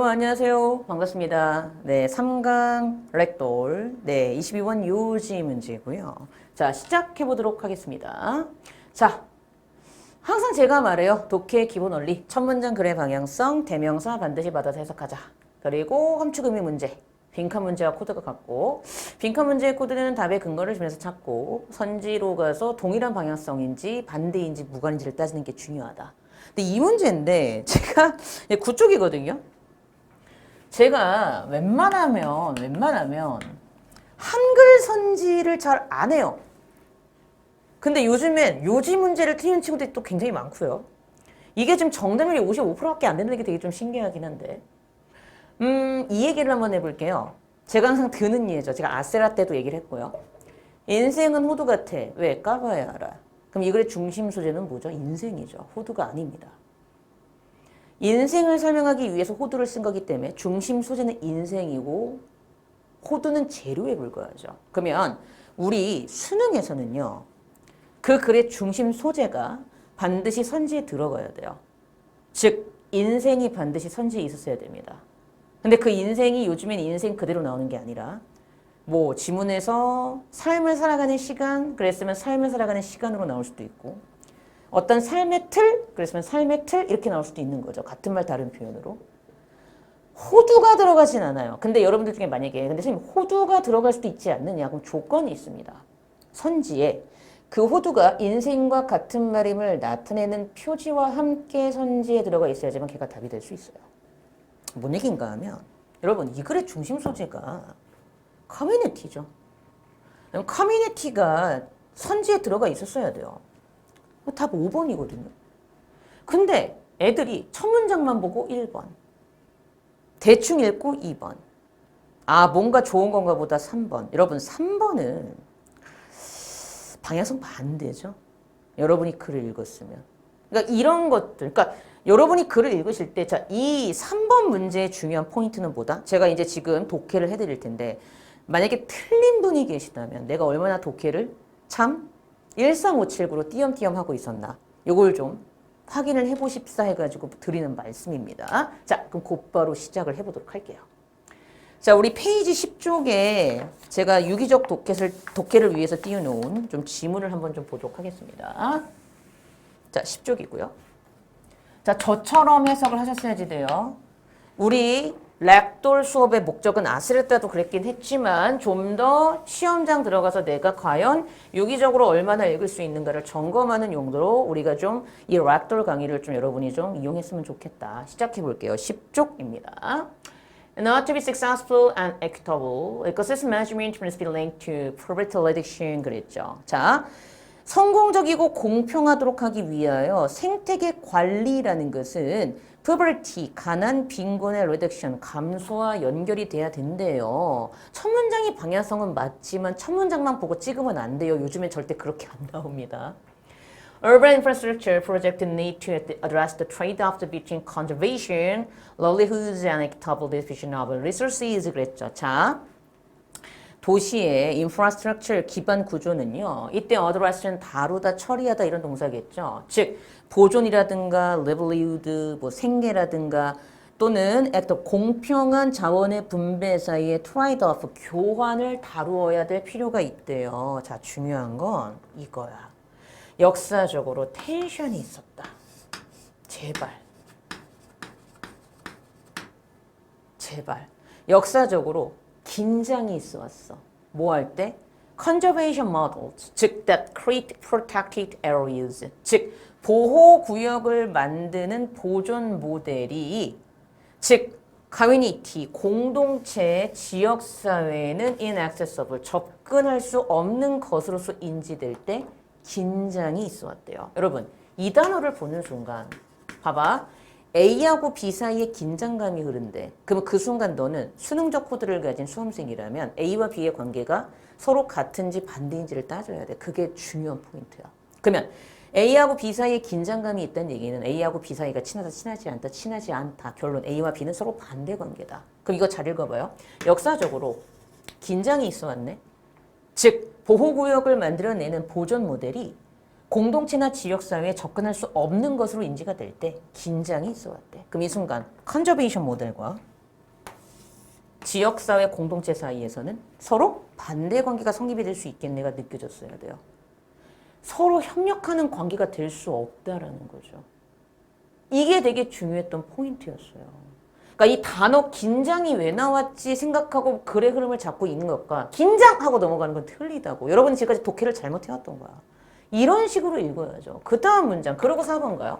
여러분 안녕하세요. 반갑습니다. 네, 3강 렉돌 22번 요지 문제고요. 자, 시작해 보도록 하겠습니다. 자, 항상 제가 말해요. 독해 기본 원리, 첫 문장 글의 방향성, 대명사 반드시 받아서 해석하자. 그리고 함축 의미 문제, 빈칸 문제와 코드가 같고, 빈칸 문제의 코드는 답의 근거를 주면서 찾고, 선지로 가서 동일한 방향성인지 반대인지 무관인지를 따지는 게 중요하다. 근데 이 문제인데 제가 9쪽이거든요. 제가 웬만하면 한글 선지를 잘 안 해요. 근데 요즘엔 요지 문제를 틀리는 친구들이 또 굉장히 많고요. 이게 지금 정답률이 55%밖에 안 된다는 게 되게 좀 신기하긴 한데. 이 얘기를 한번 해볼게요. 제가 항상 드는 예죠. 제가 아세라 때도 얘기를 했고요. 인생은 호두 같아. 왜? 까봐야 알아. 그럼 이 글의 중심 소재는 뭐죠? 인생이죠. 호두가 아닙니다. 인생을 설명하기 위해서 호두를 쓴 거기 때문에 중심 소재는 인생이고 호두는 재료에 불과하죠. 그러면 우리 수능에서는요. 그 글의 중심 소재가 반드시 선지에 들어가야 돼요. 즉 인생이 반드시 선지에 있었어야 됩니다. 근데 그 인생이 요즘엔 인생 그대로 나오는 게 아니라 뭐 지문에서 삶을 살아가는 시간 그랬으면 삶을 살아가는 시간으로 나올 수도 있고 어떤 삶의 틀 그랬으면 삶의 틀 이렇게 나올 수도 있는 거죠. 같은 말 다른 표현으로. 호두가 들어가진 않아요. 근데 여러분들 중에 만약에 근데 선생님 호두가 들어갈 수도 있지 않느냐 그럼 조건이 있습니다. 선지에 그 호두가 인생과 같은 말임을 나타내는 표지와 함께 선지에 들어가 있어야지만 걔가 답이 될 수 있어요. 뭔 얘기인가 하면 여러분 이 글의 중심 소재가 커뮤니티죠. 커뮤니티가 선지에 들어가 있었어야 돼요. 답 5번이거든요. 근데 애들이 첫 문장만 보고 1번. 대충 읽고 2번. 아, 뭔가 좋은 건가 보다 3번. 여러분 3번은 방향성 반대죠. 여러분이 글을 읽었으면. 그러니까 이런 것들. 그러니까 여러분이 글을 읽으실 때, 자, 이 3번 문제의 중요한 포인트는 뭐다? 제가 이제 지금 독해를 해드릴 텐데, 만약에 틀린 분이 계시다면 내가 얼마나 독해를 참 13579로 띄엄띄엄 하고 있었나. 요걸 좀 확인을 해보십사 해가지고 드리는 말씀입니다. 자, 그럼 곧바로 시작을 해보도록 할게요. 자, 우리 페이지 10쪽에 제가 유기적 독해를 위해서 띄워놓은 좀 지문을 한번 좀 보도록 하겠습니다. 자, 10쪽이고요. 자, 저처럼 해석을 하셨어야지 돼요. 우리 렉돌 수업의 목적은 아스레 때도 그랬긴 했지만 좀 더 시험장 들어가서 내가 과연 유기적으로 얼마나 읽을 수 있는가를 점검하는 용도로 우리가 좀 이 렉돌 강의를 좀 여러분이 좀 이용했으면 좋겠다. 시작해 볼게요. 10쪽입니다. In order to be successful and equitable, ecosystem management must be linked to poverty reduction 그랬죠. 자, 성공적이고 공평하도록 하기 위하여 생태계 관리라는 것은 poverty, 가난, 빈곤의 reduction, 감소와 연결이 돼야 된대요. 첫 문장이 방향성은 맞지만 첫 문장만 보고 찍으면 안 돼요. 요즘엔 절대 그렇게 안 나옵니다. Urban infrastructure projects need to address the trade-off between conservation, livelihoods, and equitable distribution of resources 그랬죠. 자, 도시의 인프라스트럭처 기반 구조는요. 이때 address는 다루다, 처리하다 이런 동사겠죠. 즉 보존이라든가 livelihood, 뭐 생계라든가 또는 공평한 자원의 분배 사이의 트레이드오프, 교환을 다루어야 될 필요가 있대요. 자, 중요한 건 이거야. 역사적으로 텐션이 있었다. 제발. 역사적으로 긴장이 있어 왔어. 뭐 할 때? Conservation models, 즉 that create protected areas, 즉 보호구역을 만드는 보존 모델이 즉 community, 공동체, 지역사회는 inaccessible, 접근할 수 없는 것으로서 인지될 때 긴장이 있어 왔대요. 여러분, 이 단어를 보는 순간 봐봐. A하고 B 사이에 긴장감이 흐른대. 그러면 그 순간 너는 수능적 코드를 가진 수험생이라면 A와 B의 관계가 서로 같은지 반대인지를 따져야 돼. 그게 중요한 포인트야. 그러면 A하고 B 사이에 긴장감이 있다는 얘기는 A하고 B 사이가 친하다, 친하지 않다. 결론 A와 B는 서로 반대 관계다. 그럼 이거 잘 읽어봐요. 역사적으로 긴장이 있어 왔네. 즉 보호구역을 만들어내는 보존 모델이 공동체나 지역사회에 접근할 수 없는 것으로 인지가 될 때 긴장이 있어 왔대. 그럼 이 순간 컨저베이션 모델과 지역사회 공동체 사이에서는 서로 반대 관계가 성립이 될 수 있겠네가 느껴졌어야 돼요. 서로 협력하는 관계가 될 수 없다라는 거죠. 이게 되게 중요했던 포인트였어요. 그러니까 이 단어 긴장이 왜 나왔지 생각하고 글의 흐름을 잡고 있는 것과 긴장하고 넘어가는 건 틀리다고. 여러분이 지금까지 독해를 잘못해왔던 거야. 이런 식으로 읽어야죠. 그 다음 문장. 그러고 4번 가요.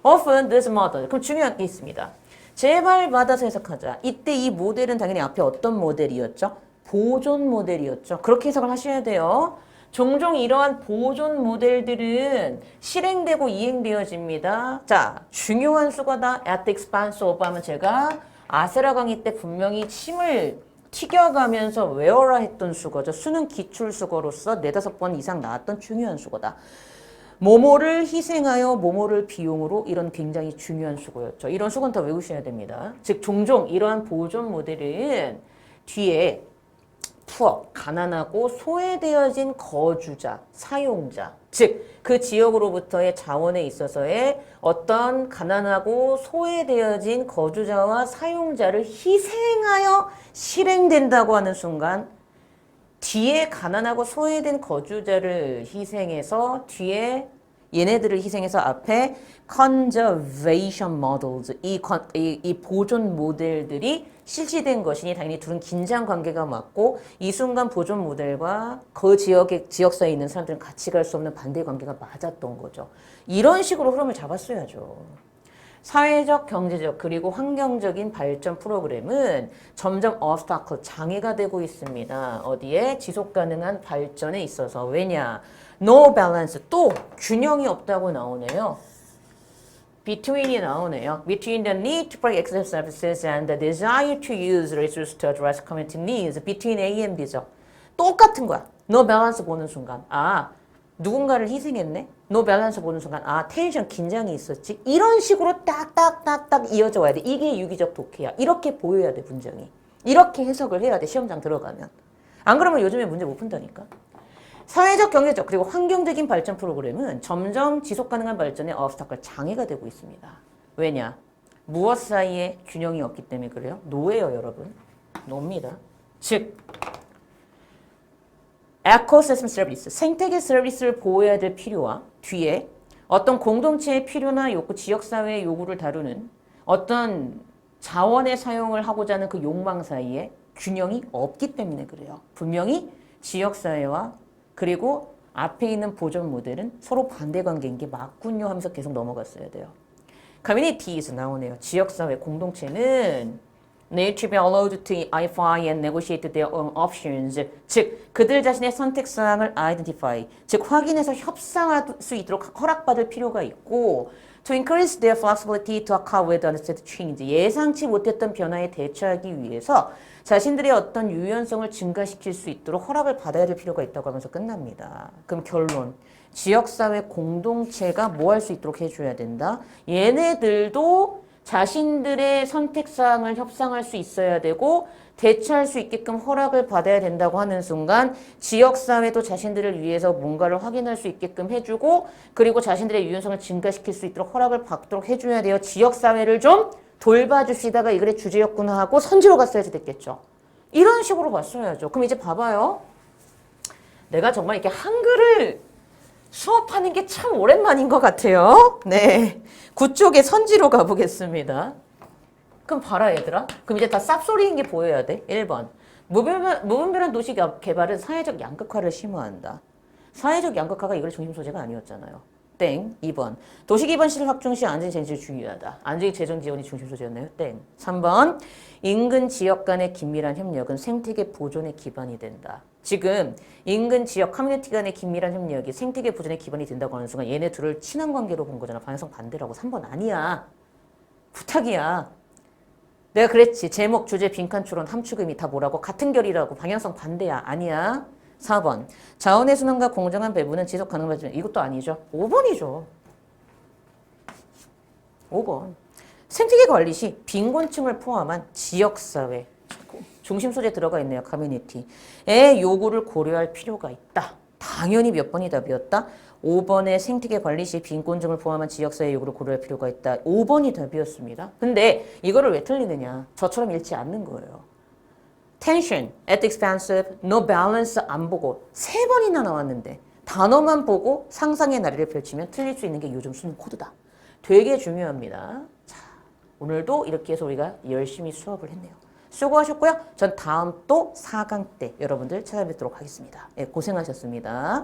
Often this model. 그럼 중요한 게 있습니다. 제발 받아서 해석하자. 이때 이 모델은 당연히 앞에 어떤 모델이었죠? 보존 모델이었죠. 그렇게 해석을 하셔야 돼요. 종종 이러한 보존 모델들은 실행되고 이행되어집니다. 자, 중요한 수거다. At the expense of 하면 제가 아세라 강의 때 분명히 침을 튀겨가면서 외워라 했던 수거죠. 수는 기출 수거로서 4-5번 이상 나왔던 중요한 수거다. 뭐뭐를 희생하여 뭐뭐를 비용으로 이런 굉장히 중요한 수거였죠. 이런 수거는 다 외우셔야 됩니다. 즉 종종 이러한 보존 모델은 뒤에 푸어, 가난하고 소외되어진 거주자, 사용자, 즉 그 지역으로부터의 자원에 있어서의 어떤 가난하고 소외되어진 거주자와 사용자를 희생하여 실행된다고 하는 순간 뒤에 가난하고 소외된 거주자를 희생해서 뒤에 얘네들을 희생해서 앞에 conservation models, 이 보존 모델들이 실시된 것이니 당연히 둘은 긴장 관계가 맞고 이 순간 보존 모델과 그 지역사에 있는 사람들은 같이 갈 수 없는 반대 관계가 맞았던 거죠. 이런 식으로 흐름을 잡았어야죠. 사회적, 경제적, 그리고 환경적인 발전 프로그램은 점점 obstacle, 장애가 되고 있습니다. 어디에? 지속 가능한 발전에 있어서. 왜냐? No balance, 또 균형이 없다고 나오네요. Between이 나오네요. Between the need to provide access services and the desire to use resources to address community needs. Between A and B죠. 똑같은 거야. No balance 보는 순간. 아, 누군가를 희생했네? No balance 보는 순간. 아, 텐션, 긴장이 있었지? 이런 식으로 딱딱딱딱 이어져 와야 돼. 이게 유기적 독해야. 이렇게 보여야 돼, 문장이. 이렇게 해석을 해야 돼, 시험장 들어가면. 안 그러면 요즘에 문제 못 푼다니까. 사회적, 경제적, 그리고 환경적인 발전 프로그램은 점점 지속가능한 발전의 obstacle, 장애가 되고 있습니다. 왜냐? 무엇 사이에 균형이 없기 때문에 그래요? 노예요, 여러분. 노입니다. 즉, 에코시스템 서비스, 생태계 서비스를 보호해야 될 필요와 뒤에 어떤 공동체의 필요나 욕구, 지역사회의 요구를 다루는 어떤 자원의 사용을 하고자 하는 그 욕망 사이에 균형이 없기 때문에 그래요. 분명히 지역사회와 그리고 앞에 있는 보존 모델은 서로 반대 관계인 게 맞군요 하면서 계속 넘어갔어야 돼요. Communities 나오네요. 지역사회 공동체는 Need to be allowed to identify and negotiate their own options. 즉, 그들 자신의 선택사항을 identify, 즉 확인해서 협상할 수 있도록 허락받을 필요가 있고 to increase their flexibility to account with unexpected change. 예상치 못했던 변화에 대처하기 위해서 자신들의 어떤 유연성을 증가시킬 수 있도록 허락을 받아야 될 필요가 있다고 하면서 끝납니다. 그럼 결론. 지역사회 공동체가 뭐 할 수 있도록 해줘야 된다? 얘네들도 자신들의 선택사항을 협상할 수 있어야 되고 대처할 수 있게끔 허락을 받아야 된다고 하는 순간 지역사회도 자신들을 위해서 뭔가를 확인할 수 있게끔 해주고 그리고 자신들의 유연성을 증가시킬 수 있도록 허락을 받도록 해줘야 돼요. 지역사회를 좀 돌봐주시다가 이 글의 주제였구나 하고 선지로 갔어야지 됐겠죠. 이런 식으로 봤어야죠. 그럼 이제 봐봐요. 내가 정말 이렇게 한글을 수업하는 게 참 오랜만인 것 같아요. 네. 9쪽의 선지로 가보겠습니다. 그럼 봐라 얘들아. 그럼 이제 다 쌉소리인 게 보여야 돼. 1번. 무분별한 도시 개발은 사회적 양극화를 심화한다. 사회적 양극화가 이걸 중심 소재가 아니었잖아요. 땡. 2번. 도시 기반 시설 확충 시 안전 재정이 중요하다. 안전 재정 지원이 중심 소재였나요? 땡. 3번. 인근 지역 간의 긴밀한 협력은 생태계 보존의 기반이 된다. 지금 인근 지역 커뮤니티 간의 긴밀한 협력이 생태계 보존의 기반이 된다고 하는 순간 얘네 둘을 친한 관계로 본 거잖아. 방향성 반대라고. 3번 아니야. 부탁이야. 내가 그랬지. 제목, 주제, 빈칸, 추론, 함축, 의미 다 뭐라고? 같은 결이라고. 방향성 반대야. 아니야. 4번. 자원의 순환과 공정한 배분은 지속 가능한 발전. 이것도 아니죠. 5번이죠. 5번. 생태계 관리 시 빈곤층을 포함한 지역사회. 중심 소재 들어가 있네요. 커뮤니티의 요구를 고려할 필요가 있다. 당연히 몇 번이 답이었다? 5번의 생태계 관리 시 빈곤층을 포함한 지역사회 요구를 고려할 필요가 있다. 5번이 답이었습니다. 근데 이거를 왜 틀리느냐? 저처럼 읽지 않는 거예요. tension, at the expense of, no balance 안 보고 3번이나 나왔는데 단어만 보고 상상의 나래를 펼치면 틀릴 수 있는 게 요즘 수능 코드다. 되게 중요합니다. 자, 오늘도 이렇게 해서 우리가 열심히 수업을 했네요. 수고하셨고요. 전 다음 또 4강 때 여러분들 찾아뵙도록 하겠습니다. 네, 고생하셨습니다.